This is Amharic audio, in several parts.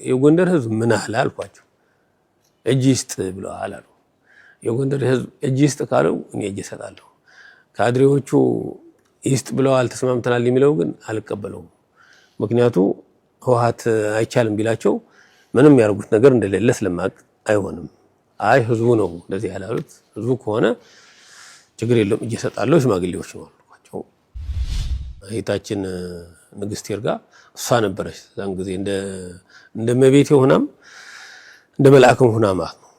የጎንደር ህዝብ ምን አለ አልኳቸው። እጅ ይስጥ ብለዋል አሉ። የጎንደር ህዝብ እጅ ይስጥ ካለው እኔ እጅ እሰጣለሁ። ካድሬዎቹ ይስጥ ብለዋል ተስማምተናል የሚለው ግን አልቀበለውም። ምክንያቱ ህወሓት አይቻልም ቢላቸው ምንም ያርጉት ነገር እንደሌለ ስለማቅ አይሆንም። አይ ህዝቡ ነው እንደዚህ ያላሉት። ህዝቡ ከሆነ ችግር የለውም እጅ እሰጣለሁ ሽማግሌዎች ነው አልኳቸው። እህታችን ንግስት ይርጋ እሷ ነበረች ዛን ጊዜ እንደ መቤቴ ሆናም እንደ መልአክም ሆና ማለት ነው።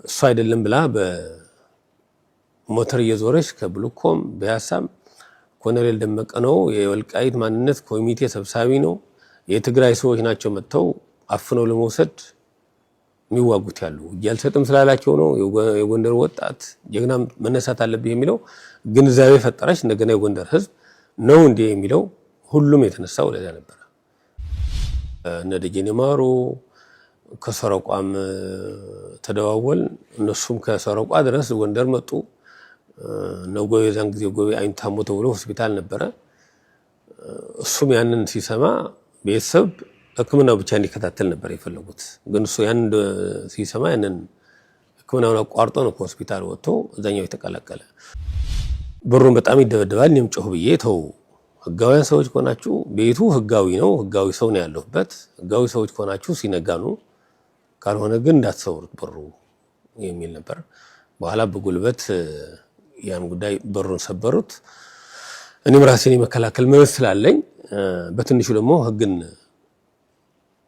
እሷ አይደለም ብላ በሞተር እየዞረች ከብሉኮም በያሳም ኮሎኔል ደመቀ ነው የወልቃይት ማንነት ኮሚቴ ሰብሳቢ ነው የትግራይ ሰዎች ናቸው መጥተው አፍነው ለመውሰድ የሚዋጉት ያሉ ያልሰጥም ስላላቸው ነው የጎንደር ወጣት ጀግና መነሳት አለበት የሚለው ግንዛቤ ፈጠረች። እንደገና የጎንደር ህዝብ ነው እንዴ የሚለው ሁሉም የተነሳው ለዛ ነበር። እነ ደጀኔ ማሩ ከሰረቋም ተደዋወል እነሱም ከሰረቋ ድረስ ጎንደር መጡ። ነው የዛን ጊዜ ጎቤ አይን ታሞ ተብሎ ሆስፒታል ነበረ። እሱም ያንን ሲሰማ ቤተሰብ ህክምናው ብቻ እንዲከታተል ነበር የፈለጉት። ግን እሱ ያንን ሲሰማ ያንን ህክምናውን አቋርጦ ነው ሆስፒታል ወጥቶ እዛኛው የተቀላቀለ። ብሩን በጣም ይደበደባል። እኔም ጮህ ብዬ ተው ህጋዊያን ሰዎች ከሆናችሁ ቤቱ ህጋዊ ነው፣ ህጋዊ ሰው ነው ያለሁበት። ህጋዊ ሰዎች ከሆናችሁ ሲነጋኑ ካልሆነ ግን እንዳትሰውሩት ብሩ የሚል ነበር። በኋላ በጉልበት ያን ጉዳይ በሩን ሰበሩት። እኔም ራሴን የመከላከል መብት ስላለኝ በትንሹ ደግሞ ህግን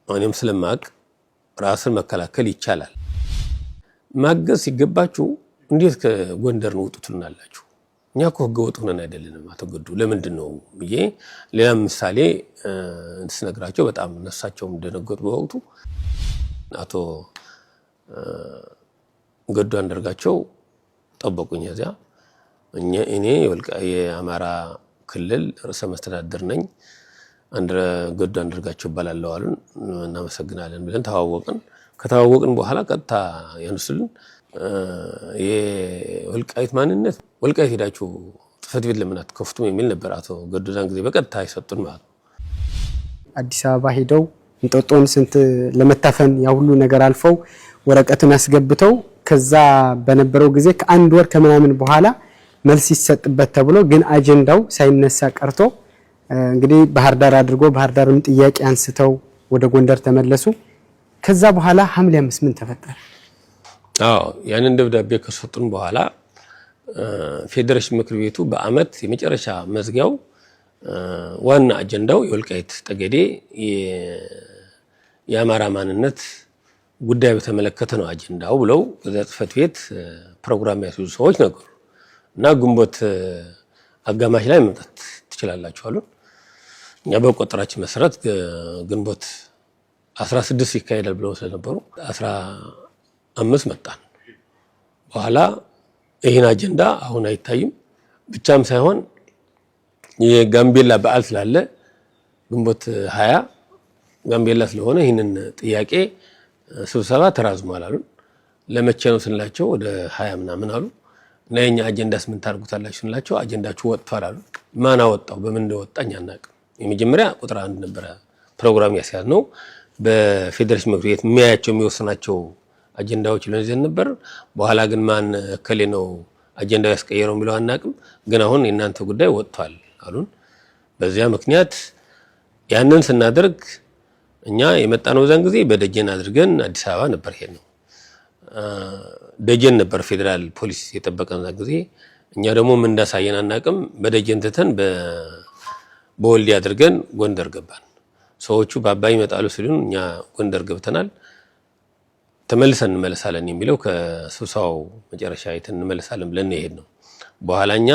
እኔም ስለማቅ ራስን መከላከል ይቻላል። ማገዝ ሲገባችሁ እንዴት ከጎንደር ነው ውጡትልናላችሁ? እኛ እኮ ህገ ወጥ ሆነን አይደለንም አተገዱ ለምንድን ነው ብዬ ሌላ ምሳሌ እንስነግራቸው በጣም ነሳቸውም እንደነገጡ በወቅቱ አቶ ገዱ አንዳርጋቸው ጠበቁኝ። እዚያ እኔ የአማራ ክልል ርዕሰ መስተዳድር ነኝ ገዱ አንዳርጋቸው ባላለው አሉን። እናመሰግናለን ብለን ተዋወቅን። ከተዋወቅን በኋላ ቀጥታ ያነሱልን የወልቃይት ማንነት ወልቃይት ሄዳችሁ ጽሕፈት ቤት ለምን አትከፍቱም የሚል ነበር። አቶ ገዱ ዛን ጊዜ በቀጥታ ይሰጡን ማለት ነው። አዲስ አበባ ሄደው እንጦጦን ስንት ለመታፈን ያ ሁሉ ነገር አልፈው ወረቀቱን አስገብተው ከዛ በነበረው ጊዜ ከአንድ ወር ከምናምን በኋላ መልስ ይሰጥበት ተብሎ ግን አጀንዳው ሳይነሳ ቀርቶ እንግዲህ ባህር ዳር አድርጎ ባህር ዳርም ጥያቄ አንስተው ወደ ጎንደር ተመለሱ። ከዛ በኋላ ሐምሌ 5 ምን ተፈጠረ? ያንን ደብዳቤ ከሰጡን በኋላ ፌዴሬሽን ምክር ቤቱ በአመት የመጨረሻ መዝጊያው ዋና አጀንዳው የወልቃይት ጠገዴ የአማራ ማንነት ጉዳይ በተመለከተ ነው አጀንዳው ብለው ከዛ ጽሕፈት ቤት ፕሮግራም ያስይዙ ሰዎች ነበሩ እና ግንቦት አጋማሽ ላይ መምጣት ትችላላችሁ አሉ። እኛ በቆጠራችን መሰረት ግንቦት 16 ይካሄዳል ብለው ስለነበሩ 15 መጣን። በኋላ ይሄን አጀንዳ አሁን አይታይም ብቻም ሳይሆን የጋምቤላ በዓል ስላለ ግንቦት 20 ጋምቤላ ስለሆነ ይሄንን ጥያቄ ስብሰባ ተራዝሟል አሉን። ለመቼ ነው ስንላቸው ወደ 20 ምናምን አሉ። እና የኛ አጀንዳስ ምን ታርጉታላችሁ ስንላቸው አጀንዳችሁ ወጥቷል አሉ። ማን አወጣው በምን እንደወጣኝ አናውቅም። የመጀመሪያ ቁጥር 1 ነበር ፕሮግራም ያስያዝነው በፌዴሬሽን ምክር ቤት የሚወስናቸው አጀንዳዎች ለነዚህ ነበር። በኋላ ግን ማን ከሌ ነው አጀንዳው ያስቀየረው የሚለው አናውቅም። ግን አሁን የናንተ ጉዳይ ወጥቷል አሉን። በዚያ ምክንያት ያንን ስናደርግ እኛ የመጣነው ዛን ጊዜ በደጀን አድርገን አዲስ አበባ ነበር ሄድነው። ደጀን ነበር ፌደራል ፖሊስ የጠበቀን ዛን ጊዜ። እኛ ደግሞ ምን እንዳሳየን አናውቅም። በደጀን ተተን በወልዲ አድርገን ጎንደር ገባን። ሰዎቹ በአባይ ይመጣሉ ሲሉን እኛ ጎንደር ገብተናል። ተመልሰን እንመለሳለን የሚለው ከስብሰባው መጨረሻ አይተን እንመለሳለን ብለን ነው። በኋላኛ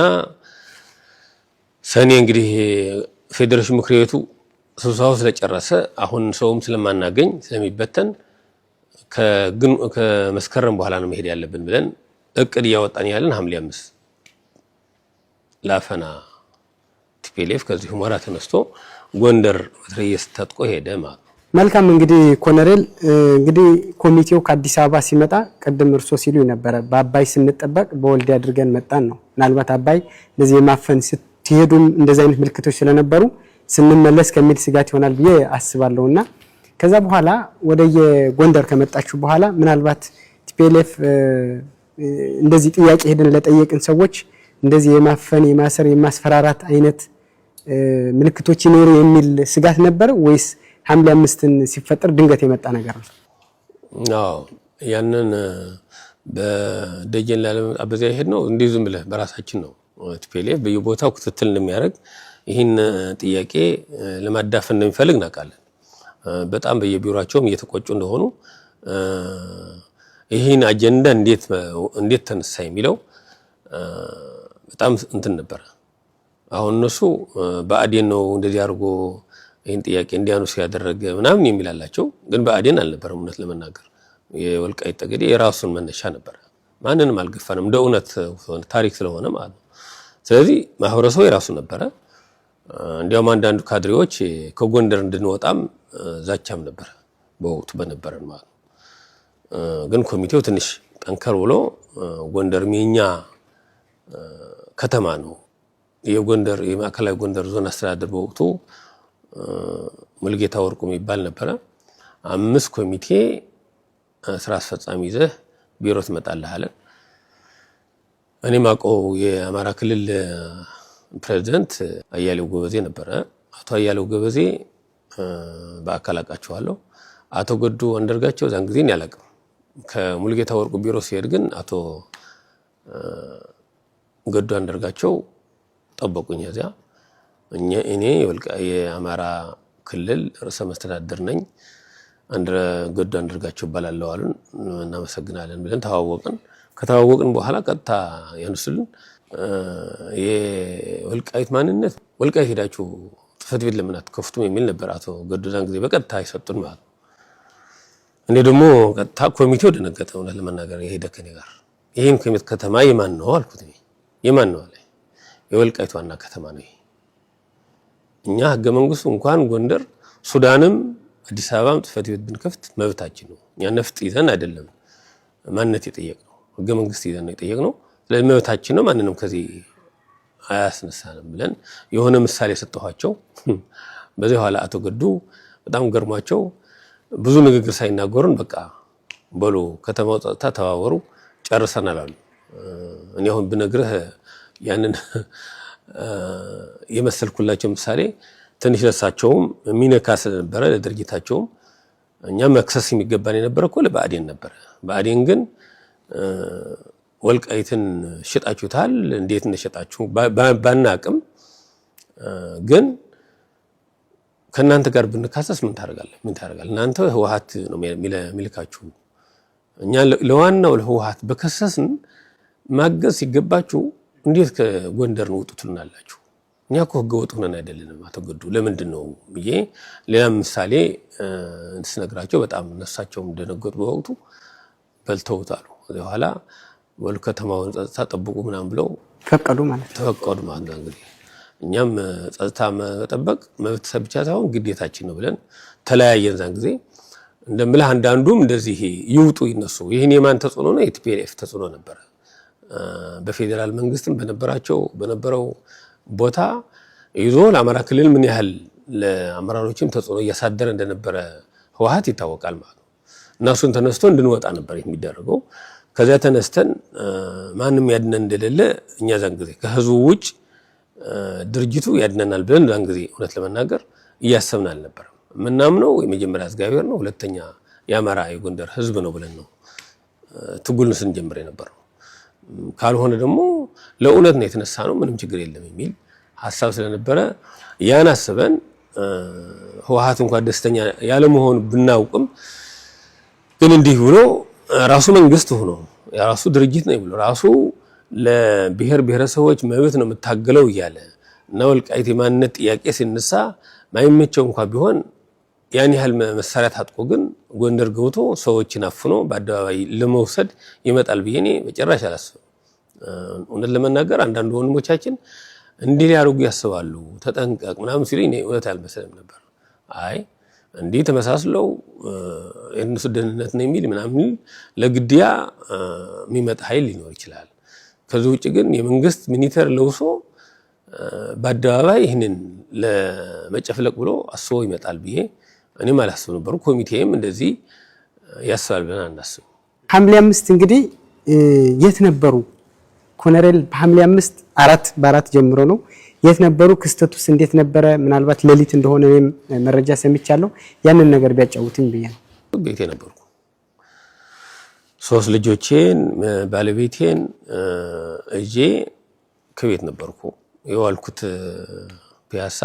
ሰኔ እንግዲህ ፌዴሬሽን ምክር ቤቱ ስብሰባው ስለጨረሰ አሁን ሰውም ስለማናገኝ ስለሚበተን ከመስከረም በኋላ ነው መሄድ ያለብን ብለን እቅድ ያወጣን ያለን ሐምሌ 5 ላፈና ቲፒኤልኤፍ ከዚህ ሁመራ ተነስቶ ጎንደር ወትረየስ ተጥቆ ሄደ ማለት ነው። መልካም እንግዲህ ኮሎኔል እንግዲህ ኮሚቴው ከአዲስ አበባ ሲመጣ ቀደም እርሶ ሲሉ ነበር በአባይ ስንጠበቅ በወልዲ አድርገን መጣን ነው። ምናልባት አባይ ለዚህ የማፈን ስትሄዱም እንደዚህ አይነት ምልክቶች ስለነበሩ ስንመለስ ከሚል ስጋት ይሆናል ብዬ አስባለሁና ከዛ በኋላ ወደ የጎንደር ከመጣችሁ በኋላ ምናልባት ቲፒኤልኤፍ እንደዚህ ጥያቄ ሄደን ለጠየቅን ሰዎች እንደዚህ የማፈን የማሰር የማስፈራራት አይነት ምልክቶች ይኖሩ የሚል ስጋት ነበር ወይስ ሐምሌ 5ን ሲፈጠር ድንገት የመጣ ነገር ነው? አዎ ያንን በደጀን ለማለት በዚያ ሄድ ነው እንዲህ ዝም ብለህ በራሳችን ነው ቲፒኤልኤፍ በየቦታው ክትትል እንደሚያደርግ ይህን ጥያቄ ለማዳፈን እንደሚፈልግ እናውቃለን። በጣም በየቢሮአቸውም እየተቆጩ እንደሆኑ ይህን አጀንዳ እንዴት ተነሳ የሚለው በጣም እንትን ነበር። አሁን እነሱ በአዴን ነው እንደዚህ አድርጎ ይህን ጥያቄ እንዲያነሱ ያደረገ ምናምን የሚላላቸው፣ ግን በአዴን አልነበረም። እውነት ለመናገር የወልቃይት ጠገዴ የራሱን መነሻ ነበር። ማንንም አልገፋንም፣ እንደ እውነት ታሪክ ስለሆነ ማለት ነው። ስለዚህ ማህበረሰቡ የራሱ ነበረ። እንዲያውም አንዳንዱ ካድሬዎች ከጎንደር እንድንወጣም ዛቻም ነበር በወቅቱ በነበረን ማለት ነው። ግን ኮሚቴው ትንሽ ጠንከር ብሎ ጎንደር የኛ ከተማ ነው፣ የጎንደር የማዕከላዊ ጎንደር ዞን አስተዳደር በወቅቱ ሙልጌታ ወርቁ የሚባል ነበረ። 5 ኮሚቴ ስራ አስፈጻሚ ይዘህ ቢሮ ትመጣለህ አለ። እኔ ማውቀው የአማራ ክልል ፕሬዝዳንት አያሌው ጎበዜ ነበረ። አቶ አያሌው ጎበዜ በአካል አውቃቸዋለሁ። አቶ ገዱ አንዳርጋቸው ዛን ጊዜ ያላቀም ከሙልጌታ ወርቁ ቢሮ ሲሄድ ግን አቶ ገዱ አንዳርጋቸው ጠበቁኝ። እዚያ እኔ የአማራ ክልል ርዕሰ መስተዳድር ነኝ፣ ገዱ አንዳርጋቸው እባላለሁ አሉን። እናመሰግናለን ብለን ተዋወቅን። ከተዋወቅን በኋላ ቀጥታ ያነሱልን የወልቃይት ማንነት ወልቃይት ሄዳችሁ ጽሕፈት ቤት ለምን አትከፍቱም የሚል ነበር። አቶ ገዱ ዛን ጊዜ በቀጥታ ይሰጡን ማለት ነው። እኔ ደግሞ ቀጥታ ኮሚቴው ደነገጠ። እውነት ለመናገር የሄደ ከኔ ጋር ይህን ከተማ የማን ነው አልኩት። የማን ነው አለ። የወልቃይት ዋና ከተማ ነው። እኛ ህገ መንግስቱ እንኳን ጎንደር ሱዳንም አዲስ አበባም ጽሕፈት ቤት ብንከፍት መብታችን ነው። እኛ ነፍጥ ይዘን አይደለም ማንነት የጠየቅነው፣ ህገ መንግስት ይዘን ነው የጠየቅነው። ስለዚህ መብታችን ነው፣ ማንንም ከዚህ አያስነሳንም ብለን የሆነ ምሳሌ ሰጠኋቸው። በዚህ ኋላ አቶ ገዱ በጣም ገርሟቸው ብዙ ንግግር ሳይናገሩን በቃ በሉ ከተማው ጸጥታ ተባበሩ ጨርሰናል አሉ። እኔ አሁን ብነግርህ ያንን የመሰልኩላቸው ምሳሌ ትንሽ ለሳቸውም የሚነካ ስለነበረ ለድርጅታቸውም እኛ መክሰስ የሚገባን የነበረ እኮ ለብአዴን ነበረ። ብአዴን ግን ወልቃይትን ሽጣችሁታል፣ እንዴት እንደሸጣችሁ ባናቅም ግን ከእናንተ ጋር ብንካሰስ ምን ታደርጋለህ? እናንተ ህወሓት ነው የሚልካችሁ። እኛ ለዋናው ለህወሓት በከሰስን ማገዝ ሲገባችሁ እንዴት ከጎንደር ነው ውጡ ትሉናላችሁ? እኛ እኮ ህገ ወጥ ሆነን አይደለንም። አቶ ገዱ ለምንድን ነው ብዬ ሌላ ምሳሌ ስነግራቸው በጣም እነሳቸውም እንደነገጡ በወቅቱ በልተውታሉ። በኋላ ወል ከተማውን ጸጥታ ጠብቁ ምናምን ብለው ፈቀዱ ማለት ነው። እንግዲህ እኛም ጸጥታ መጠበቅ መብት ብቻ ሳይሆን ግዴታችን ነው ብለን ተለያየን። ዛን ጊዜ እንደምልህ አንዳንዱም እንደዚህ ይውጡ ይነሱ ይህን የማን ተጽዕኖ ነው? የቲፒኤልኤፍ ተጽዕኖ ነበረ። በፌዴራል መንግስትም በነበረው ቦታ ይዞ ለአማራ ክልል ምን ያህል ለአመራሮችም ተጽዕኖ እያሳደረ እንደነበረ ህወሓት ይታወቃል ማለት ነው። እናሱን ተነስቶ እንድንወጣ ነበር የሚደረገው። ከዚያ ተነስተን ማንም ያድነን እንደሌለ እኛ ዛን ጊዜ ከህዝቡ ውጭ ድርጅቱ ያድነናል ብለን ዛን ጊዜ እውነት ለመናገር እያሰብን አልነበረም። ምናምነው የመጀመሪያ እግዚአብሔር ነው፣ ሁለተኛ የአማራ የጎንደር ህዝብ ነው ብለን ነው ትግሉን ስንጀምር የነበረው። ካልሆነ ደግሞ ለእውነት ነው የተነሳ ነው ምንም ችግር የለም የሚል ሐሳብ ስለነበረ ያን አስበን ህወሓት እንኳን ደስተኛ ያለ መሆኑ ብናውቅም ግን እንዲህ ብሎ ራሱ መንግስት ሆኖ የራሱ ድርጅት ነው ብሎ ራሱ ለብሔር ብሔረሰቦች መብት ነው የምታገለው እያለ እና ወልቃይት የማንነት ጥያቄ ሲነሳ ማይመቸው እንኳን ቢሆን ያን ያህል መሳሪያ ታጥቆ ግን ጎንደር ገብቶ ሰዎችን አፍኖ በአደባባይ ለመውሰድ ይመጣል ብዬ እኔ በጭራሽ አላስብም። እውነት ለመናገር አንዳንድ ወንድሞቻችን እንዲህ ሊያደርጉ ያስባሉ፣ ተጠንቀቅ ምናምን ሲሉኝ እኔ እውነት አልመሰለም ነበር። አይ እንዲህ ተመሳስለው የእነሱ ደህንነት ነው የሚል ምናምን ለግድያ የሚመጣ ኃይል ሊኖር ይችላል። ከዚህ ውጭ ግን የመንግስት ሚኒተር ለውሶ በአደባባይ ይህንን ለመጨፍለቅ ብሎ አስቦ ይመጣል ብዬ እኔም አላስብ ነበር። ኮሚቴም እንደዚህ ያስባል ብለን አናስብ። ሐምሌ 5 እንግዲህ የት ነበሩ ኮሎኔል? በሐምሌ 5 4 ጀምሮ ነው የት ነበሩ? ክስተቱስ እንዴት ነበረ? ምናልባት ሌሊት እንደሆነ እኔም መረጃ ሰምቻለሁ። ያንን ነገር ቢያጫውቱኝ ብዬ ነው። ቤቴ ነበርኩ። 3 ልጆቼን ባለቤቴን እጄ ከቤት ነበርኩ። የዋልኩት ፒያሳ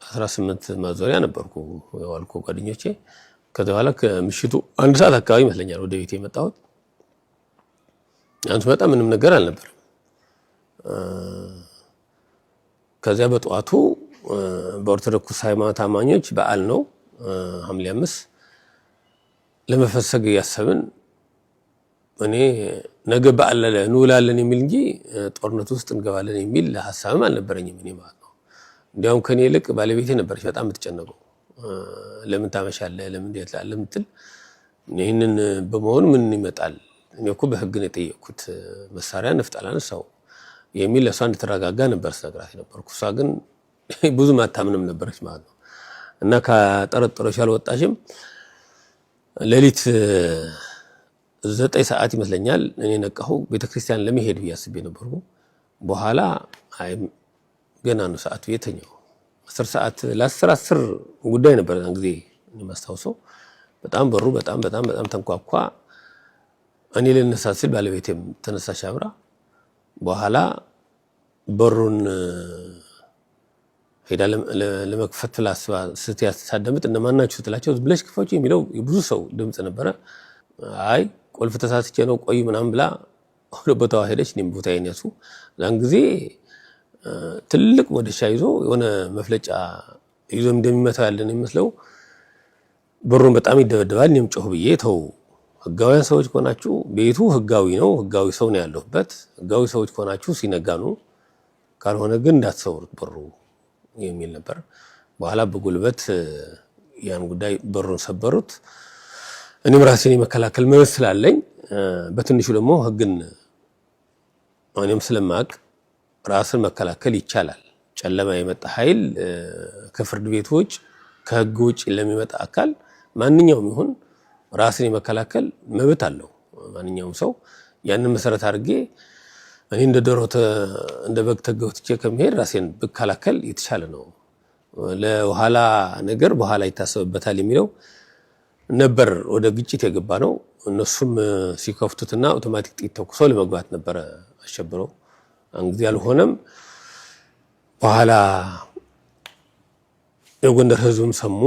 18 ማዞሪያ ነበርኩ የዋልኩ ጓደኞቼ። ከዛ በኋላ ከምሽቱ 1 ሰዓት አካባቢ ይመስለኛል ወደ ቤቴ የመጣሁት። አንተ በጣም ምንም ነገር አልነበረም። ከዚያ በጠዋቱ በኦርቶዶክስ ሃይማኖት አማኞች በዓል ነው ሐምሌ 5 ለመፈሰግ ያሰብን። እኔ ነገ በዓል እንውላለን የሚል እንጂ ጦርነት ውስጥ እንገባለን የሚል ሐሳብም አልነበረኝም እኔ ማለት ነው። እንዲያውም ከኔ ይልቅ ባለቤቴ ነበረች በጣም የምትጨነቀው። ለምን ታመሻለህ? ለምን እንዴት ላለ ምትል ይሄንን በመሆኑ ምን ይመጣል? እኔ እኮ በህግ ነው የጠየቅኩት፣ መሳሪያ ነፍጥ አላነሳው የሚል ለሷ እንድትረጋጋ ነበር ስነግራት ነበርኩ። እሷ ግን ብዙ ማታምንም ነበረች ማለት ነው። እና ከጠረጠረች አልወጣሽም። ሌሊት 9 ሰዓት ይመስለኛል እኔ ነቃሁ። ቤተክርስቲያን ለመሄድ ብያስቤ ነበርኩ። በኋላ አይ ገና ነው ሰዓቱ የተኛው 10 ሰዓት ለ10 ጉዳይ ነበር ያን ጊዜ የማስታውሰው። በጣም በሩ በጣም ተንኳኳ። እኔ ልነሳ ስል ባለቤቴም ተነሳሽ አብራ። በኋላ በሩን ሄዳ ለመክፈት ፍላስፋ ስትያሳደምጥ እነማን ናችሁ ትላቸው ብለሽ ክፈቹ የሚለው የብዙ ሰው ድምጽ ነበረ። አይ ቁልፍ ተሳስቼ ነው ቆይ ምናምን ብላ ወደ ቦታው ሄደች። እኔም ቦታዬን ያሱ ያን ጊዜ ትልቅ ወደሻ ይዞ የሆነ መፍለጫ ይዞ እንደሚመታው ያለን የሚመስለው በሩን በጣም ይደበደባል። እኔም ጮህ ብዬ ተው ህጋዊያን ሰዎች ከሆናችሁ ቤቱ ህጋዊ ነው፣ ህጋዊ ሰው ነው ያለበት፣ ህጋዊ ሰዎች ከሆናችሁ ሲነጋኑ፣ ካልሆነ ግን እንዳትሰውሩት በሩ የሚል ነበር። በኋላ በጉልበት ያን ጉዳይ በሩን ሰበሩት። እኔም ራሴን የመከላከል መብት ስላለኝ በትንሹ ደግሞ ህግን እኔም ስለማቅ ራስን መከላከል ይቻላል። ጨለማ የመጣ ኃይል ከፍርድ ቤት ውጭ ከህግ ውጭ ለሚመጣ አካል ማንኛውም ይሁን ራስን የመከላከል መብት አለው ማንኛውም ሰው። ያንን መሰረት አድርጌ እኔ እንደ በግ ተገውትቼ ከመሄድ ራሴን ብከላከል የተሻለ ነው። ለኋላ ነገር በኋላ ይታሰብበታል የሚለው ነበር ወደ ግጭት የገባ ነው። እነሱም ሲከፍቱትና አውቶማቲክ ጥይት ተኩሰው ለመግባት ነበር አሸብረው። እንግዲህ አልሆነም። በኋላ የጎንደር ህዝብም ሰሙ።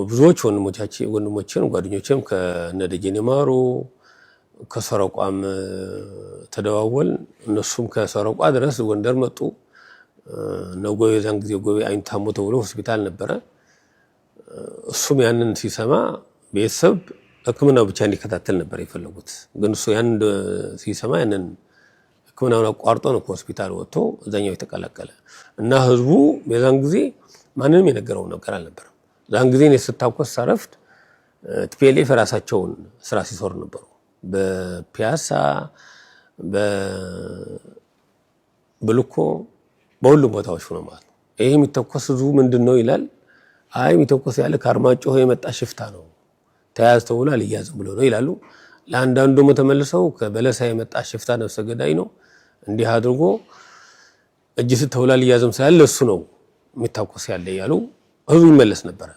ብዙዎች ወንድሞቼን ጓደኞቼም ከነደጀኔ ማሩ ከሰረቋም ተደዋወል። እነሱም ከሰረቋ ድረስ ጎንደር መጡ። ነጎይ የዛን ጊዜ ጎቤ አይን ታሞ ተብሎ ሆስፒታል ነበረ። እሱም ያንን ሲሰማ ቤተሰብ ህክምናው ብቻ እንዲከታተል ነበር የፈለጉት። ግን እሱ ያን ሲሰማ ያንን ህክምናውን አቋርጦ ነው ከሆስፒታል ወጥቶ እዛኛው የተቀላቀለ እና ህዝቡ በዛን ጊዜ ማንንም የነገረው ነገር አልነበረም። ዛን ጊዜ ነው ስታውቀስ ሳረፍት ቲፒኤልኤፍ ራሳቸውን ስራ ሲሰሩ ነበሩ። በፒያሳ በብልኮ በሁሉም ቦታዎች ነው ማለት ነው። ይሄ የሚተኮስ ህዝቡ ምንድነው ይላል። አይ የሚተኮስ ያለ ከአርማጭሆ የመጣ ሽፍታ ነው ተያዝ ተብሎ አልያዝም ብሎ ነው ይላሉ። ለአንዳንዱ ተመልሰው ከበለሳ የመጣ ሽፍታ ነፍሰ ገዳይ ነው እንዲህ አድርጎ እጅ ስተውላ አልያዝም ስላለ እሱ ነው የሚታኮስ ያለ ያሉ ህዝቡ ይመለስ ነበር።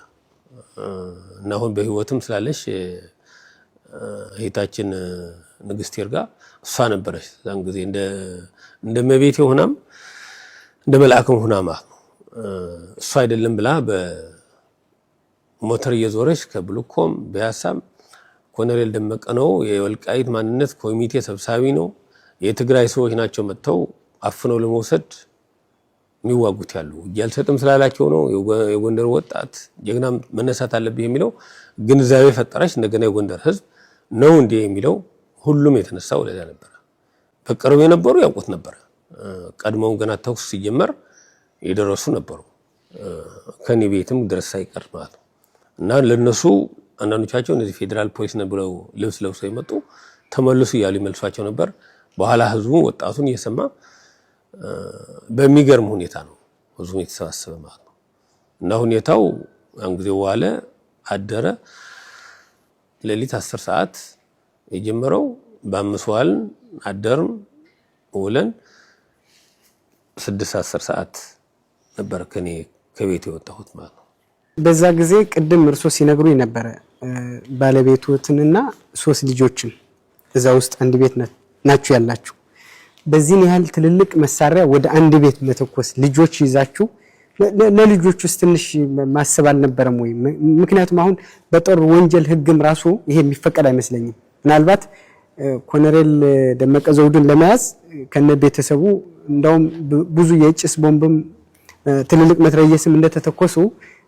እና አሁን በህይወትም ስላለሽ እህታችን ንግስት ይርጋ እሷ ነበረች ዛን ጊዜ እንደ መቤት ሆናም እንደ መልአክም ሆና ማለት ነው። እሷ አይደለም ብላ በሞተር እየዞረች ከብልኮም ቢያሳም ኮሎኔል ደመቀ ነው የወልቃይት ማንነት ኮሚቴ ሰብሳቢ ነው የትግራይ ሰዎች ናቸው መጥተው አፍነው ለመውሰድ የሚዋጉት ያሉ ያልሰጥም ስላላቸው ነው የጎንደር ወጣት ጀግና መነሳት አለበት የሚለው ግንዛቤ ፈጠረች። እንደገና የጎንደር ህዝብ ነው እንዴ የሚለው ሁሉም የተነሳው ለዛ ነበር። በቅርብ የነበሩ ያውቁት ነበር። ቀድሞው ገና ተኩስ ሲጀመር የደረሱ ነበሩ ከኔ ቤትም ድረስ ሳይቀር ማለት ነው። እና ለነሱ አንዳንዶቻቸው እነዚህ ፌደራል ፖሊስ ነው ብለው ልብስ ለብሰው የመጡ ተመልሱ እያሉ ይመልሷቸው ነበር። በኋላ ህዝቡ ወጣቱን እየሰማ በሚገርም ሁኔታ ነው ህዝቡ የተሰባሰበ ማለት ነው። እና ሁኔታው ያን ጊዜ ዋለ አደረ። ሌሊት 10 ሰዓት የጀመረው በ5 ዋልን አደርን ውለን 6-10 ሰዓት ነበር ከኔ ከቤት የወጣሁት ማለት ነው። በዛ ጊዜ ቅድም እርሶ ሲነግሩኝ ነበር ባለቤቱትንና 3 ልጆችን እዛ ውስጥ አንድ ቤት ናችሁ ያላችሁ። በዚህ ያህል ትልልቅ መሳሪያ ወደ አንድ ቤት መተኮስ ልጆች ይዛችሁ ለልጆቹስ ትንሽ ማሰብ አልነበረም ወይ? ምክንያቱም አሁን በጦር ወንጀል ህግም ራሱ ይሄ የሚፈቀድ አይመስለኝም። ምናልባት ኮሎኔል ደመቀ ዘውዱን ለመያዝ ከነ ቤተሰቡ እንደውም ብዙ የጭስ ቦምብም ትልልቅ መትረየስም እንደተተኮሱ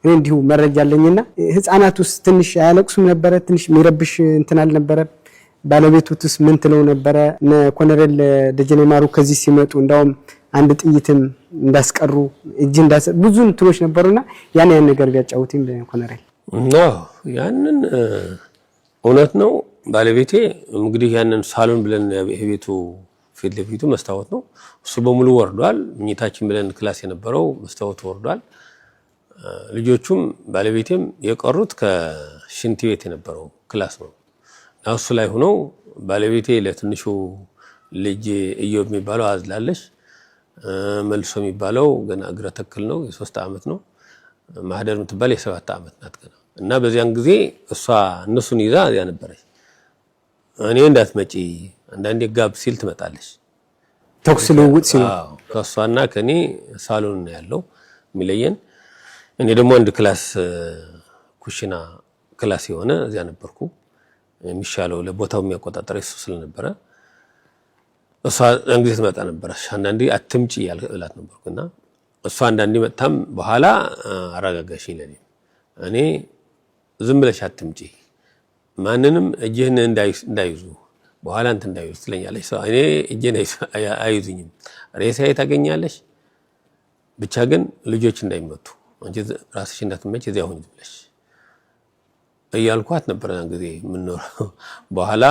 እኔ እንዲሁ መረጃ አለኝና ህፃናቱስ ትንሽ አያለቅሱም ነበረ? ትንሽ የሚረብሽ እንትን አልነበረ? ባለቤቱትስ ምን ትለው ነበረ? ኮሎኔል ደጀኔ ማሩ ከዚህ ሲመጡ እንደውም አንድ ጥይትም እንዳስቀሩ እጅ ብዙ እንትኖች ነበሩና ያን ነገር ቢያጫውትኝ ኮሎኔል። ያንን እውነት ነው። ባለቤቴ እንግዲህ ያንን ሳሎን ብለን የቤቱ ፊት ለፊቱ መስታወት ነው፣ እሱ በሙሉ ወርዷል። ምኝታችን ብለን ክላስ የነበረው መስታወቱ ወርዷል። ልጆቹም ባለቤቴም የቀሩት ከሽንት ቤት የነበረው ክላስ ነው። እሱ ላይ ሆነው ባለቤቴ ለትንሹ ልጅ ኢዮብ የሚባለው አዝላለሽ፣ መልሶ የሚባለው ገና እግረ ተክል ነው፣ የ3 ዓመት ነው። ማህደር የምትባል የ7 ዓመት ናት ገና። እና በዚያን ጊዜ እሷ እነሱን ይዛ እዚያ ነበረች። እኔ እንዳትመጪ አንዳንዴ ጋብ ሲል ትመጣለች። ተኩስ ልውውጥ ሲሉ ከሷና ከኔ ሳሎን ነው ያለው የሚለየን። እኔ ደግሞ አንድ ክላስ ኩሽና ክላስ የሆነ እዚያ ነበርኩ። የሚሻለው ለቦታው የሚያቆጣጠር እሱ ስለነበረ እሷ እንግዲህ ትመጣ ነበር። አንዳንዴ አትምጪ ያልላት ነበርኩና እሷ አንዳንዴ መጣም በኋላ አረጋጋሽኝ ለኔ። እኔ ዝም ብለሽ አትምጪ፣ ማንንም እጅህን እንዳይዙ በኋላ እንት እንዳይዙ ትለኛለች። እኔ እጄን አይዙኝም፣ ሬሳዬ ታገኛለሽ፣ ብቻ ግን ልጆች እንዳይመቱ እንጂ ራስሽ እንዳትመጪ እዚያ ሁኚ ብለሽ እያልኳት ነበር ያን ጊዜ ምን ነው። በኋላ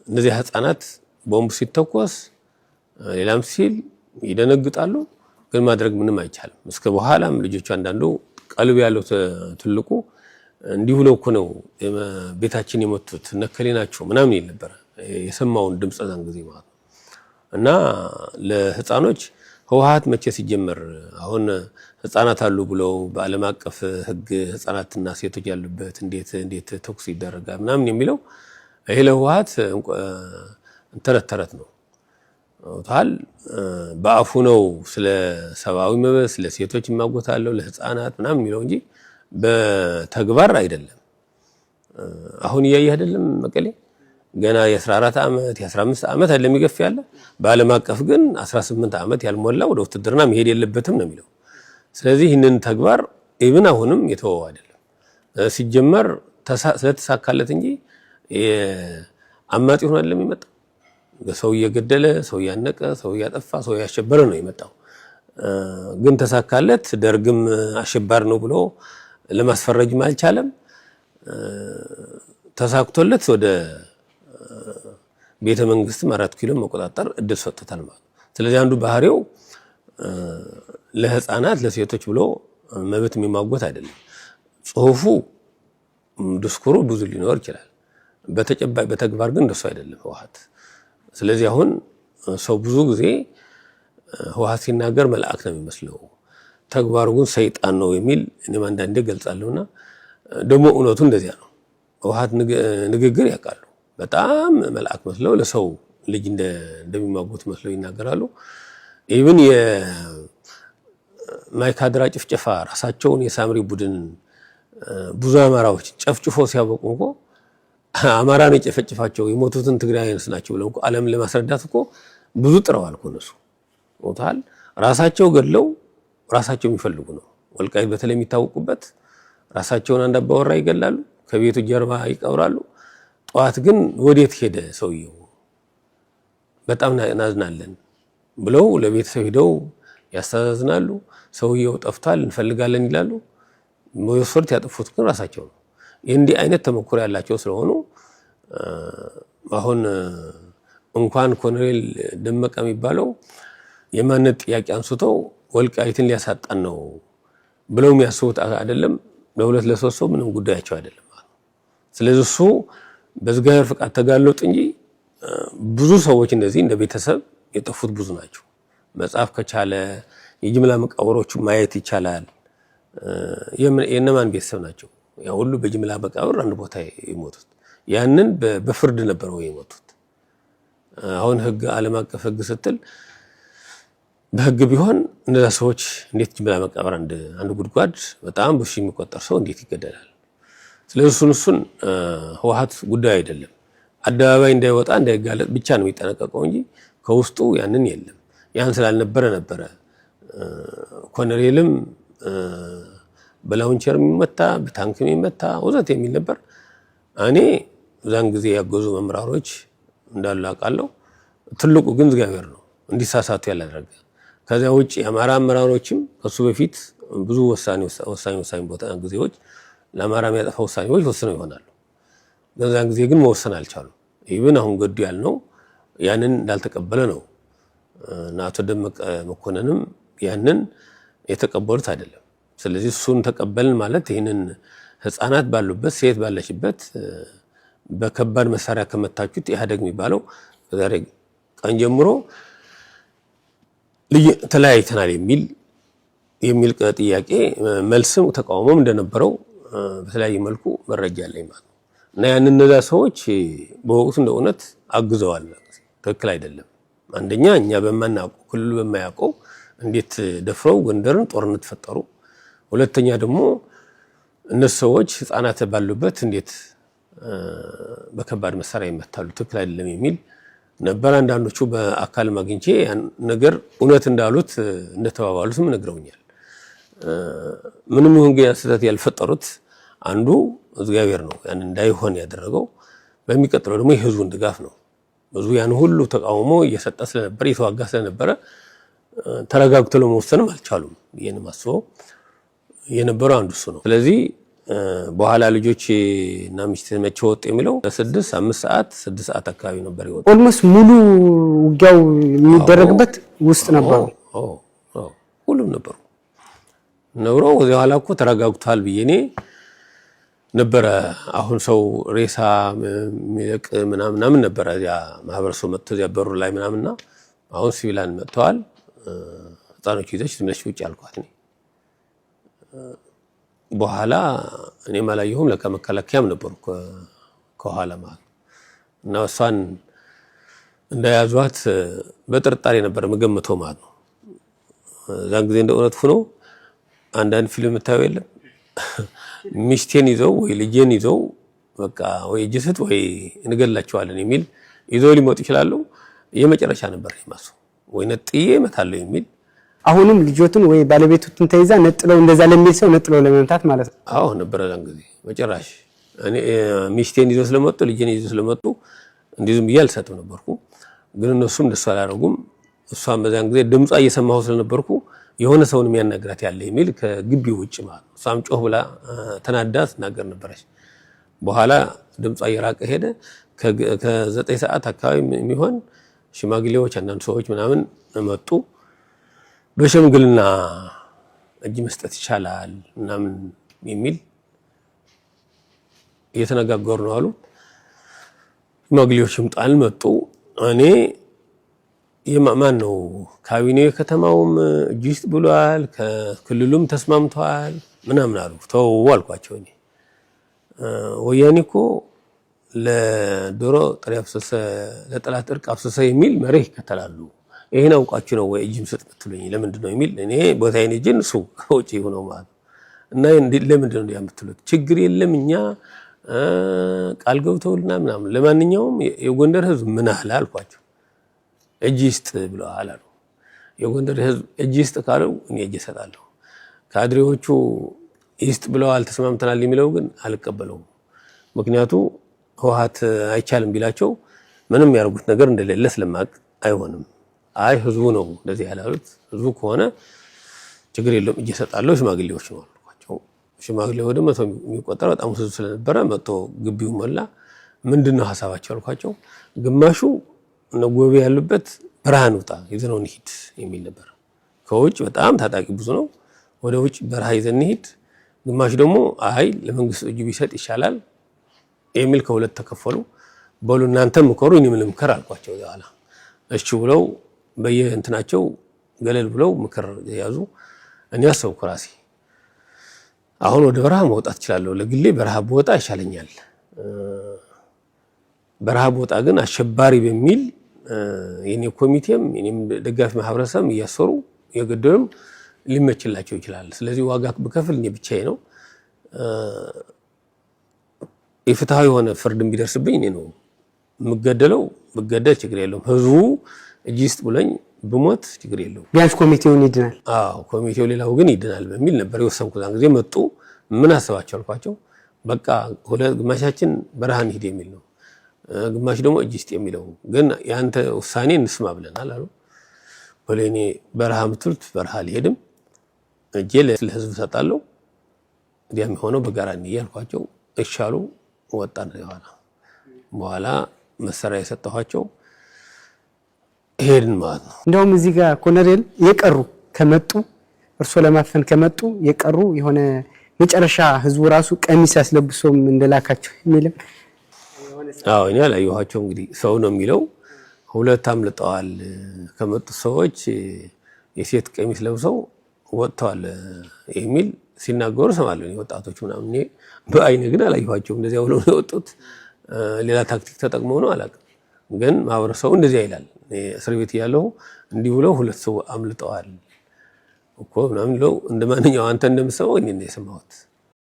እነዚህ ህፃናት ቦምብ ሲተኮስ ሌላም ሲል ይደነግጣሉ፣ ግን ማድረግ ምንም አይቻልም። እስከ በኋላም ልጆቹ አንዳንዱ ቀልብ ያለው ትልቁ እንዲሁ ነው እኮ ነው ቤታችን የመቱት ነከሌ ናቸው ምናምን ይል ነበር የሰማውን ድምጽ ዛን ጊዜ ማለት ነው። እና ለህፃኖች ህወሓት መቼ ሲጀመር አሁን ህፃናት አሉ ብለው በዓለም አቀፍ ህግ ህፃናትና ሴቶች ያሉበት እንዴት ተኩስ ይደረጋል ምናምን የሚለው ይሄ ለህወሓት ተረት ነው ታል በአፉ ነው ስለ ሰብአዊ መብት ስለ ሴቶች ማጎታለው ለህፃናት ምናምን የሚለው እንጂ በተግባር አይደለም። አሁን እያየህ አይደለም መቀሌ ገና የ14 ዓመት የ15 ዓመት አይደለም ይገፍ ያለ በዓለም አቀፍ ግን 18 ዓመት ያልሞላ ወደ ውትድርና መሄድ የለበትም ነው የሚለው። ስለዚህ ይህንን ተግባር ኢቭን አሁንም የተወው አይደለም ሲጀመር ስለተሳካለት እንጂ አማጺ ሆኖ አይደለም የሚመጣው። ሰው እየገደለ ሰው ያነቀ ሰው ያጠፋ ሰው ያሸበረ ነው የመጣው። ግን ተሳካለት። ደርግም አሸባሪ ነው ብሎ ለማስፈረጅ አልቻለም። ተሳክቶለት ወደ ቤተ መንግስት 4 ኪሎ መቆጣጠር እድል ሰጥቷል ማለት። ስለዚህ አንዱ ባህሪው ለህፃናት ለሴቶች ብሎ መብት የሚማጎት አይደለም። ጽሁፉ ዲስኩሩ ብዙ ሊኖር ይችላል፣ በተግባር ግን እንደሱ አይደለም ህወሓት። ስለዚህ አሁን ሰው ብዙ ጊዜ ህወሓት ሲናገር መልአክ ነው የሚመስለው፣ ተግባሩ ግን ሰይጣን ነው የሚል እኔም አንዳንዴ ገልጻለሁና ደግሞ እውነቱ እንደዚያ ነው። ህወሓት ንግግር ያውቃሉ፣ በጣም መልአክ መስለው ለሰው ልጅ እንደሚማጎት መስለው ይናገራሉ። ኢቭን የማይካድራ ጭፍጨፋ ራሳቸውን የሳምሪ ቡድን ብዙ አማራዎች ጨፍጭፎ ሲያበቁ እኮ አማራን የጨፈጨፋቸው የሞቱትን ትግራይንስ ናቸው ብለው ዓለም ለማስረዳት እኮ ብዙ ጥረዋል እኮ እነሱ ሞታል። ራሳቸው ገድለው ራሳቸው የሚፈልጉ ነው። ወልቃይት በተለይ የሚታወቁበት ራሳቸውን አንድ አባወራ ይገላሉ፣ ከቤቱ ጀርባ ይቀብራሉ። ጧት ግን ወዴት ሄደ ሰውየው በጣም ናዝናለን ብለው ለቤተሰብ ሄደው ያስተዛዝናሉ። ሰውየው ጠፍቷል እንፈልጋለን ይላሉ። ወይሶርት ያጠፉት ግን ራሳቸው ነው። እንዲህ አይነት ተመክሮ ያላቸው ስለሆኑ አሁን እንኳን ኮሎኔል ደመቀ የሚባለው የማንነት ጥያቄ አንስቶ ወልቃይትን ሊያሳጣን ነው ብለው የሚያስቡት አይደለም። ለሁለት ለሶስት ሰው ምንም ጉዳያቸው አይደለም ማለት ነው። ስለዚህ እሱ በእግዚአብሔር ፍቃድ ተጋለጡ እንጂ ብዙ ሰዎች እንደዚህ እንደ ቤተሰብ የጠፉት ብዙ ናቸው። መጽሐፍ ከቻለ የጅምላ መቃብሮቹ ማየት ይቻላል። የእነማን ቤተሰብ ናቸው? ያ ሁሉ በጅምላ መቃብር አንድ ቦታ የሞቱት ያንን በፍርድ ነበር ወይ የሞቱት? አሁን ህግ ዓለም አቀፍ ህግ ስትል በህግ ቢሆን እነዛ ሰዎች እንዴት ጅምላ መቃብር አንድ ጉድጓድ በጣም ብዙ የሚቆጠር ሰው እንዴት ይገደላል? ስለዚህ እሱን ህወሓት ጉዳይ አይደለም። አደባባይ እንዳይወጣ እንዳይጋለጥ ብቻ ነው የሚጠነቀቀው እንጂ ከውስጡ ያንን የለም። ያን ስላልነበረ ነበረ ኮሎኔልም በላውንቸር የሚመታ በታንክ የሚመታ ወዘተ የሚል ነበር። እኔ ዛን ጊዜ ያገዙ መምራሮች እንዳሉ አውቃለሁ። ትልቁ ግን እግዚአብሔር ነው እንዲሳሳቱ ያላደረገ። ከዛ ውጪ የአማራ አመራሮችም ከሱ በፊት ብዙ ወሳኝ ቦታ ጊዜዎች ለአማራ የሚያጠፋ ውሳኔዎች ወስነው ይሆናሉ። በዛን ጊዜ ግን መወሰን አልቻሉም። ኢቭን አሁን ገዱ ያልነው ያንን እንዳልተቀበለ ነው። እና አቶ ደመቀ መኮንንም ያንን የተቀበሉት አይደለም። ስለዚህ እሱን ተቀበልን ማለት ይህንን ህፃናት ባሉበት ሴት ባለችበት በከባድ መሳሪያ ከመታችሁት ኢህአዴግ የሚባለው ዛሬ ቀን ጀምሮ ተለያይተናል የሚል ጥያቄ መልስም ተቃውሞም እንደነበረው በተለያየ መልኩ መረጃ አለኝ ማለት ነው። እና ያንን እነዛ ሰዎች በወቅቱ እንደ እውነት አግዘዋል። ትክክል አይደለም። አንደኛ እኛ በማናውቀው ክልሉ በማያውቀው እንዴት ደፍረው ጎንደርን ጦርነት ፈጠሩ? ሁለተኛ ደግሞ እነሱ ሰዎች ህፃናት ባሉበት እንዴት በከባድ መሳሪያ ይመታሉ? ትክክል አይደለም የሚል ነበር። አንዳንዶቹ በአካል ማግኝቼ ያን ነገር እውነት እንዳሉት እንደተባባሉትም ነግረውኛል። ምንም ይሁን ግን ስህተት ያልፈጠሩት አንዱ እግዚአብሔር ነው ያን እንዳይሆን ያደረገው። በሚቀጥለው ደግሞ የህዝቡን ድጋፍ ነው። ብዙ ያን ሁሉ ተቃውሞ እየሰጠ ስለነበር እየተዋጋ ስለነበረ ተረጋግቶ ለመወሰንም አልቻሉም። ይሄን ማስበው የነበረው አንዱ እሱ ነው። ስለዚህ በኋላ ልጆች እና ሚስት መቼ ወጡ የሚለው ለ6-5 ሰዓት 6 ሰዓት አካባቢ ነበር ይወጡ። ኦልሞስት ሙሉ ውጊያው የሚደረግበት ውስጥ ነበሩ። ሁሉም ነበሩ። ወዲያ ኋላ እኮ ተረጋግቷል ብዬኔ ነበረ። አሁን ሰው ሬሳ የሚለቅ ምናምን ነበረ። ያ ማህበረሰቡ መጥቶ ያ በሩ ላይ ምናምንና አሁን ሲቪላን መጥተዋል። ህፃኖች ይዘሽ ትመለሽ ውጭ አልኳት እኔ። በኋላ እኔ ማላየሁም ለካ መከላከያም ነበሩ ከኋላ ማለት እና እሷን እንዳያዟት በጥርጣሬ ነበር መገመተው ማለት ነው። ዛን ጊዜ እንደ እውነት ሆኖ አንዳንድ ፊልም ታየው የለም ሚስቴን ይዘው ወይ ልጄን ይዘው በቃ ወይ ጅስት ወይ እንገላቸዋለን የሚል ይዘው ሊመጡ ይችላሉ። የመጨረሻ ነበር ይማሱ ወይ ነጥዬ መታለው የሚል አሁንም ልጆቱን ወይ ባለቤቱን ተይዛ ነጥለው እንደዛ ለሚል ሰው ነጥለው ለመምታት ማለት ነው። አዎ ነበር ዛን ጊዜ መጨረሻ እኔ ሚስቴን ይዘው ስለመጡ ልጄን ይዘው ስለመጡ እንዲዝም ይያልሰጠው ነበርኩ። ግን እነሱም እንደሱ አላረጉም። እሷም በዛን ጊዜ ድምጿ እየሰማሁ ስለነበርኩ የሆነ ሰውን የሚያናግራት ያለ የሚል ከግቢው ውጭ ማለት ነው። እሷም ጮህ ብላ ተናዳ ትናገር ነበረች። በኋላ ድምጿ እየራቀ ሄደ። ከ9 ሰዓት አካባቢ የሚሆን ሽማግሌዎች አንዳንድ ሰዎች ምናምን መጡ። በሽምግልና እጅ መስጠት ይቻላል ምናምን የሚል እየተነጋገሩ ነው አሉ። ሽማግሌዎችም ጣል መጡ። እኔ የማን ነው ካቢኔው ከተማውም እጅ ውስጥ ብሏል፣ ከክልሉም ተስማምቷል ምናምን አሉ። ተው አልኳቸው። እኔ ወያኔ እኮ ለዶሮ ጥሬ አፍሰሰ ለጠላት እርቅ አፍሰሰ የሚል መርህ ይከተላሉ። ይሄን አውቃችሁ ነው ወይ እጅም ስጥ ብትሉኝ ለምንድን ነው የሚል እኔ ቦታዬን እጅን እሱ ከውጪ ሆነው ማለት እና ለምንድን ነው ያምትሉት? ችግር የለም እኛ ቃል ገብተውልና ምናምን። ለማንኛውም የጎንደር ህዝብ ምን አለ አልኳቸው። እጅ ይስጥ ብለዋል አሉ። የጎንደር ህዝብ እጅ ይስጥ ካለው እኔ እጅ እሰጣለሁ። ካድሬዎቹ ይስጥ ብለዋል ተስማምተናል የሚለው ግን አልቀበለውም። ምክንያቱ ህወሓት አይቻልም ቢላቸው ምንም ያርጉት ነገር እንደሌለ ስለማቅ አይሆንም። አይ ህዝቡ ነው እንደዚህ ያላሉት። ህዝቡ ከሆነ ችግር የለውም እጅ እሰጣለሁ። ሽማግሌዎች ነው አልኳቸው። ሽማግሌው ወደ 100 የሚቆጠር በጣም ህዝብ ስለነበረ መጥቶ ግቢው ሞላ። ምንድነው ሐሳባቸው አልኳቸው። ግማሹ ነጎቤ ያሉበት ብርሃን ውጣ ይዘነው እንሂድ የሚል ነበር። ከውጭ በጣም ታጣቂ ብዙ ነው። ወደ ውጭ በረሃ ይዘን እንሂድ፣ ግማሽ ደግሞ አይ ለመንግስት እጅ ቢሰጥ ይሻላል የሚል ከሁለት ተከፈሉ። በሉ እናንተ ምከሩ እኔ ምን ልምከር አልኳቸው። በኋላ እሺ ብለው በየእንትናቸው ገለል ብለው ምክር ያዙ። እኔ አሰብኩ ራሴ አሁን ወደ በረሃ መውጣት እችላለሁ፣ ለግሌ በረሃ ብወጣ ይሻለኛል። በረሃ ብወጣ ግን አሸባሪ በሚል የኔ ኮሚቴም የኔም ደጋፊ ማህበረሰብ እያሰሩ የገደሉም ሊመችላቸው ይችላል። ስለዚህ ዋጋ በከፍል እኔ ብቻዬ ነው የፍትሃዊ የሆነ ፍርድ ቢደርስብኝ እኔ ነው የምገደለው። ብገደል ችግር የለውም፣ ህዝቡ እጅ ይስጥ ብለኝ ብሞት ችግር የለውም። ቢያንስ ኮሚቴውን ይድናል። አዎ ኮሚቴው ሌላው ግን ይድናል በሚል ነበር የወሰንኩት። ያን ጊዜ መጡ። ምን አሰባቸው አልኳቸው። በቃ ግማሻችን በረሃ እንሂድ የሚል ነው፣ ግማሽ ደግሞ እጅ ይስጥ የሚለው ግን ያንተ ውሳኔ እንስማ ብለናል አሉ። ወለኔ በረሃ ምትሉት በረሃ ሊሄድም እጄ ለህዝብ ሰጣለሁ፣ እንዲያም ሆነው በጋራ እንይ ያልኳቸው እሻሉ። ወጣን። በኋላ መሰሪያ የሰጠኋቸው ሄድን ማለት ነው። እንደውም እዚህ ጋር ኮሎኔል የቀሩ ከመጡ እርሶ ለማፈን ከመጡ የቀሩ የሆነ መጨረሻ ህዝቡ ራሱ ቀሚስ ያስለብሶም እንደላካቸው የሚልም አዎ እኔ አላየኋቸው። እንግዲህ ሰው ነው የሚለው። ሁለት አምልጠዋል ከመጡ ሰዎች የሴት ቀሚስ ለብሰው ወጥተዋል የሚል ሲናገሩ ሰማለሁ። ወጣቶች ምናምን እኔ በአይኔ ግን አላየኋቸውም። እንደዚያ ብለው ነው የወጡት። ሌላ ታክቲክ ተጠቅመው ነው አላውቅም። ግን ማህበረሰቡ እንደዚያ ይላል። እስር ቤት እያለሁ እንዲህ ብለው ሁለት ሰው አምልጠዋል እኮ ምናምን ብለው እንደማንኛው አንተ እንደምትሰማው እኔ ነው የሰማሁት።